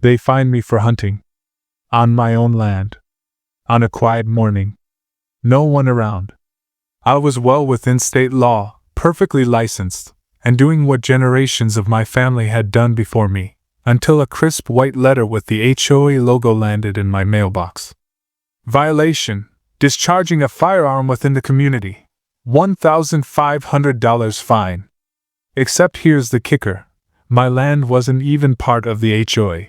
They find me for hunting. On my own land. On a quiet morning. No one around. I was well within state law, perfectly licensed, and doing what generations of my family had done before me, until a crisp white letter with the HOA logo landed in my mailbox. Violation: discharging a firearm within the community. $1,500 fine. Except here's the kicker: my land wasn't even part of the HOA.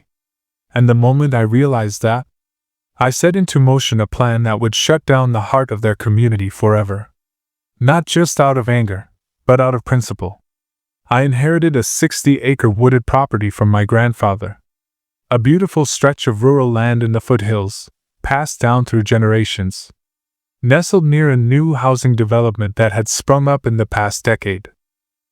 And the moment I realized that, I set into motion a plan that would shut down the heart of their community forever. Not just out of anger, but out of principle. I inherited a 60-acre wooded property from my grandfather. A beautiful stretch of rural land in the foothills, passed down through generations. Nestled near a new housing development that had sprung up in the past decade.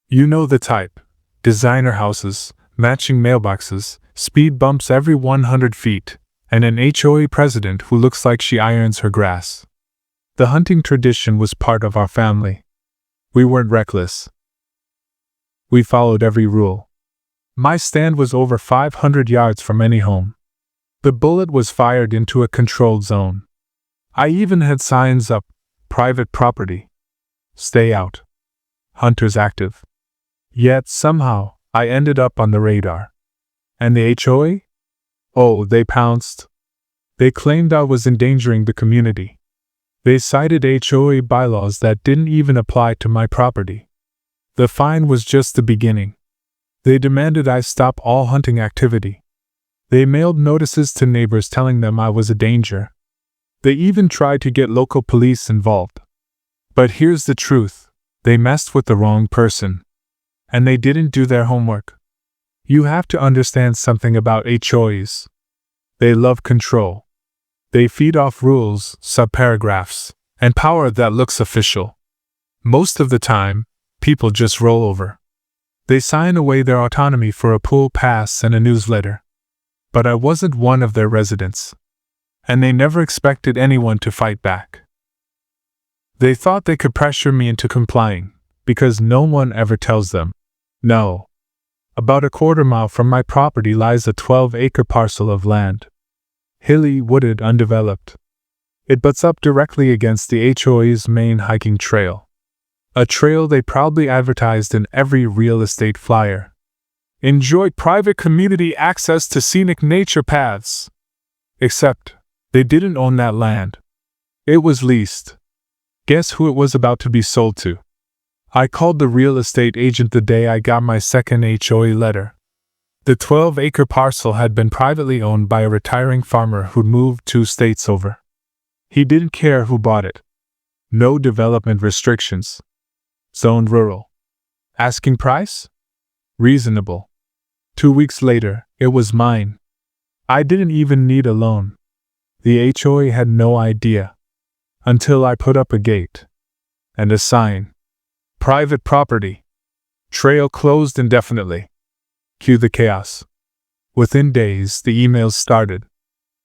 You know the type: designer houses, matching mailboxes, speed bumps every 100 feet, and an HOA president who looks like she irons her grass. The hunting tradition was part of our family. We weren't reckless. We followed every rule. My stand was over 500 yards from any home. The bullet was fired into a controlled zone. I even had signs up: private property. Stay out. Hunters active. Yet somehow, I ended up on the radar. And the HOA? Oh, they pounced. They claimed I was endangering the community. They cited HOA bylaws that didn't even apply to my property. The fine was just the beginning. They demanded I stop all hunting activity. They mailed notices to neighbors telling them I was a danger. They even tried to get local police involved. But here's the truth: they messed with the wrong person. And they didn't do their homework. You have to understand something about HOAs. They love control. They feed off rules, subparagraphs, and power that looks official. Most of the time, people just roll over. They sign away their autonomy for a pool pass and a newsletter. But I wasn't one of their residents. And they never expected anyone to fight back. They thought they could pressure me into complying, because no one ever tells them no. About a quarter mile from my property lies a 12-acre parcel of land. Hilly, wooded, undeveloped. It butts up directly against the HOA's main hiking trail. A trail they proudly advertised in every real estate flyer. Enjoy private community access to scenic nature paths. Except, they didn't own that land. It was leased. Guess who it was about to be sold to? I called the real estate agent the day I got my second HOA letter. The 12-acre parcel had been privately owned by a retiring farmer who'd moved 2 states over. He didn't care who bought it. No development restrictions. Zoned rural. Asking price? Reasonable. 2 weeks later, it was mine. I didn't even need a loan. The HOA had no idea. Until I put up a gate. And a sign. Private property. Trail closed indefinitely. Cue the chaos. Within days, the emails started.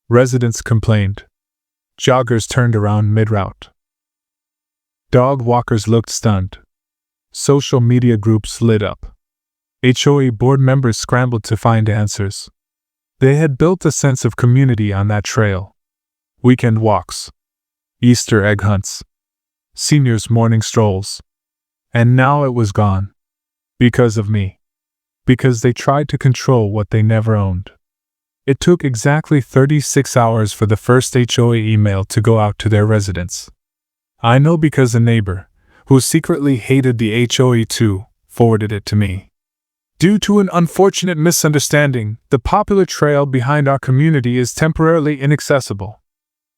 Residents complained. Joggers turned around mid-route. Dog walkers looked stunned. Social media groups lit up. HOA board members scrambled to find answers. They had built a sense of community on that trail. Weekend walks. Easter egg hunts. Seniors' morning strolls. And now it was gone. Because of me. Because they tried to control what they never owned. It took exactly 36 hours for the first HOA email to go out to their residents. I know because a neighbor, who secretly hated the HOA too, forwarded it to me. Due to an unfortunate misunderstanding, the popular trail behind our community is temporarily inaccessible.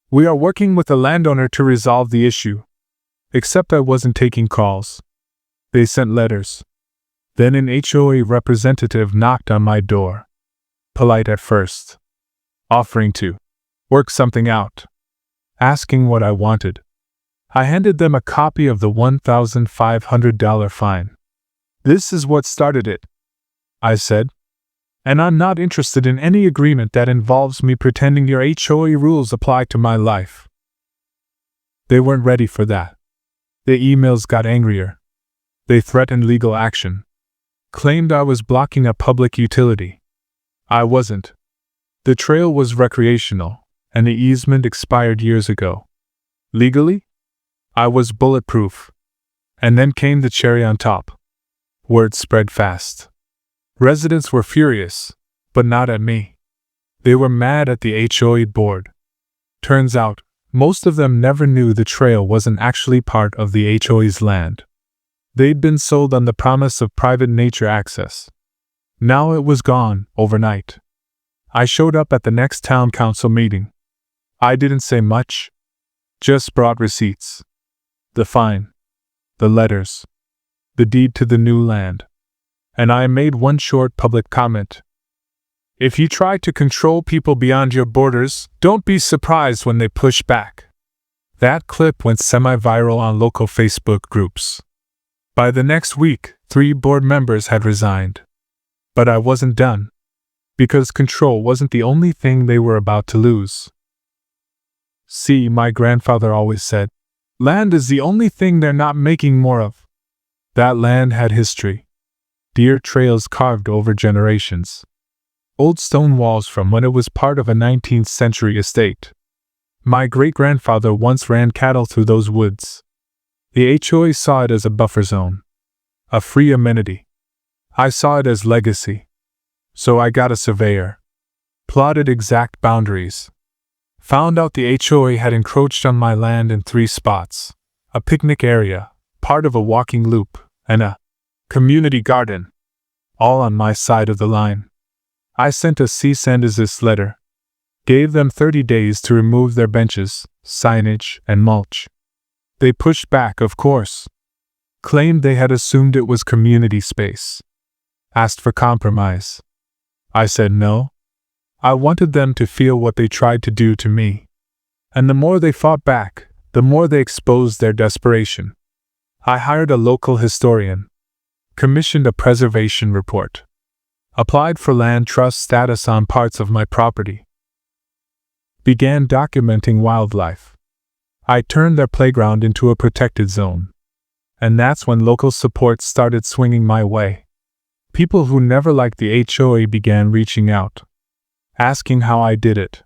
We are working with the landowner to resolve the issue. Except I wasn't taking calls. They sent letters. Then an HOA representative knocked on my door. Polite at first. Offering to work something out. Asking what I wanted. I handed them a copy of the $1,500 fine. This is what started it, I said. And I'm not interested in any agreement that involves me pretending your HOA rules apply to my life. They weren't ready for that. The emails got angrier. They threatened legal action. Claimed I was blocking a public utility. I wasn't. The trail was recreational, and the easement expired years ago. Legally, I was bulletproof. And then came the cherry on top. Word spread fast. Residents were furious, but not at me. They were mad at the HOA board. Turns out, most of them never knew the trail wasn't actually part of the HOA's land. They'd been sold on the promise of private nature access. Now it was gone, overnight. I showed up at the next town council meeting. I didn't say much. Just brought receipts. The fine. The letters. The deed to the new land. And I made one short public comment. If you try to control people beyond your borders, don't be surprised when they push back. That clip went semi-viral on local Facebook groups. By the next week, 3 board members had resigned. But I wasn't done. Because control wasn't the only thing they were about to lose. See, my grandfather always said, land is the only thing they're not making more of. That land had history. Deer trails carved over generations. Old stone walls from when it was part of a 19th century estate. My great-grandfather once ran cattle through those woods. The HOA saw it as a buffer zone. A free amenity. I saw it as legacy. So I got a surveyor. Plotted exact boundaries. Found out the HOA had encroached on my land in 3 spots. A picnic area, part of a walking loop, and a community garden. All on my side of the line. I sent a cease and desist letter. Gave them 30 days to remove their benches, signage, and mulch. They pushed back, of course. Claimed they had assumed it was community space. Asked for compromise. I said no. I wanted them to feel what they tried to do to me. And the more they fought back, the more they exposed their desperation. I hired a local historian. Commissioned a preservation report. Applied for land trust status on parts of my property. Began documenting wildlife. I turned their playground into a protected zone. And that's when local support started swinging my way. People who never liked the HOA began reaching out. Asking how I did it.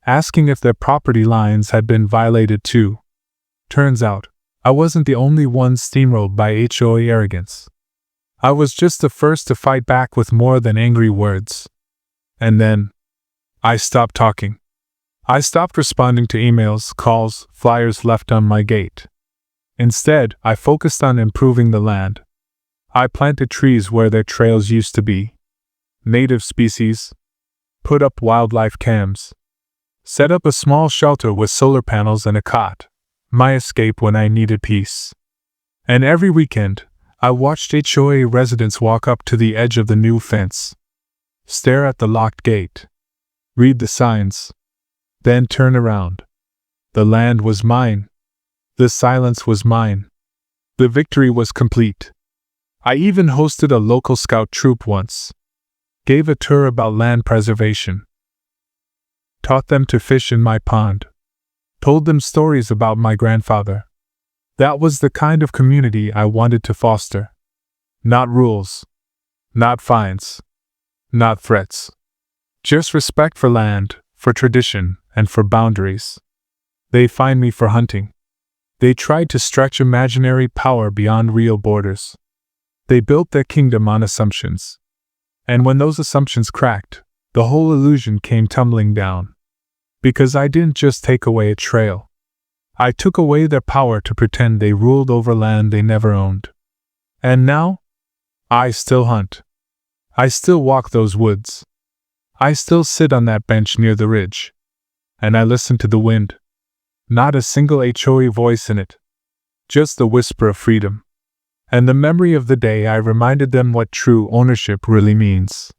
Asking if their property lines had been violated too. Turns out, I wasn't the only one steamrolled by HOA arrogance. I was just the first to fight back with more than angry words. And then, I stopped talking. I stopped responding to emails, calls, flyers left on my gate. Instead, I focused on improving the land. I planted trees where their trails used to be. Native species. Put up wildlife cams. Set up a small shelter with solar panels and a cot. My escape when I needed peace. And every weekend, I watched HOA residents walk up to the edge of the new fence. Stare at the locked gate. Read the signs. Then turn around. The land was mine. The silence was mine. The victory was complete. I even hosted a local scout troop once. Gave a tour about land preservation. Taught them to fish in my pond. Told them stories about my grandfather. That was the kind of community I wanted to foster. Not rules. Not fines. Not threats. Just respect for land, for tradition, and for boundaries. They fined me for hunting. They tried to stretch imaginary power beyond real borders. They built their kingdom on assumptions. And when those assumptions cracked, the whole illusion came tumbling down. Because I didn't just take away a trail. I took away their power to pretend they ruled over land they never owned. And now? I still hunt. I still walk those woods. I still sit on that bench near the ridge. And I listen to the wind. Not a single HOA voice in it. Just the whisper of freedom. And the memory of the day I reminded them what true ownership really means.